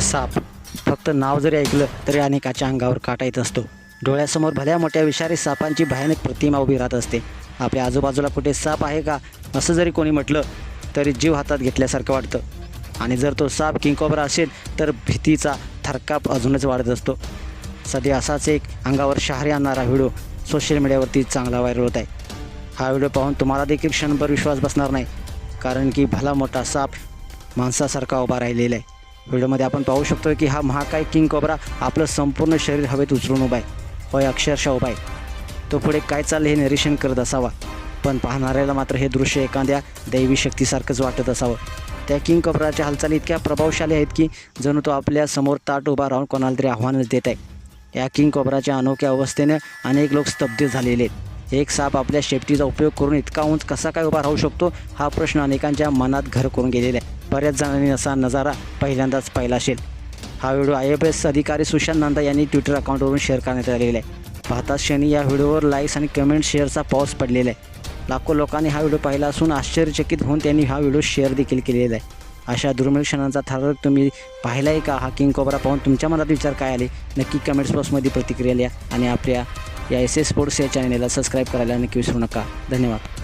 साप फक्त नाव जरी ऐकलं तरी अनेकाच्या अंगावर काटा येत असतो. डोळ्यासमोर भल्या मोठ्या विषारी सापांची भयानक प्रतिमा उभी राहत असते. आपल्या आजूबाजूला कुठे साप आहे का असं जरी कोणी म्हटलं तरी जीव हातात घेतल्यासारखं वाटतं. आणि जर तो साप किंगकोब्रा असेल तर भीतीचा थरकाप अजूनच वाढत असतो. सध्या असाच एक अंगावर शहारे आणणारा व्हिडिओ सोशल मीडियावरती चांगला व्हायरल होत आहे. हा व्हिडिओ पाहून तुम्हाला देखील क्षणभर विश्वास बसणार नाही, कारण की भला मोठा साप माणसासारखा उभा राहिलेला आहे. व्हिडिओमध्ये आपण पाहू शकतो की हा महाकाय किंगकोब्रा आपलं संपूर्ण शरीर हवेत उचलून उभा आहे. होय, अक्षरशः उभा आहे. तो पुढे काय चाललं हे निरीक्षण करत असावा, पण पाहणाऱ्याला मात्र हे दृश्य एखाद्या दैवी शक्तीसारखंच वाटत असावं. त्या किंगकोब्राच्या हालचाली इतक्या प्रभावशाली आहेत की जणू तो आपल्या समोर ताट उभा राहून कोणाला तरी आव्हानच देत आहे. या किंगकोब्राच्या अनोख्या अवस्थेने अनेक लोक स्तब्ध झालेले आहेत. एक साप आपल्या शेपटीचा उपयोग करून इतका उंच कसा काय उभा राहू शकतो हा प्रश्न अनेकांच्या मनात घर करून गेलेला आहे. बऱ्याच जणांनी असा नजारा पहिल्यांदाच पाहिला असेल. हा व्हिडिओ IAS अधिकारी सुशांत नंदा यांनी ट्विटर अकाउंटवरून शेअर करण्यात आलेला आहे. पाहताच क्षणी या व्हिडिओवर लाईक्स आणि कमेंट शेअरचा पाऊस पडलेला आहे. लाखो लोकांनी हा व्हिडिओ पाहिला असून आश्चर्यचकित होऊन त्यांनी हा व्हिडिओ शेअर देखील केलेला आहे. अशा दुर्मिळ क्षणांचा थरारक तुम्ही पाहिला आहे का? हा किंगकोब्रा पाहून तुमच्या मनात विचार काय आले नक्की कमेंट्स बॉक्समध्ये प्रतिक्रिया लिहा आणि आपल्या या SS स्पोर्ट्स या चॅनलला सबस्क्राईब करायला नक्की विसरू नका. धन्यवाद.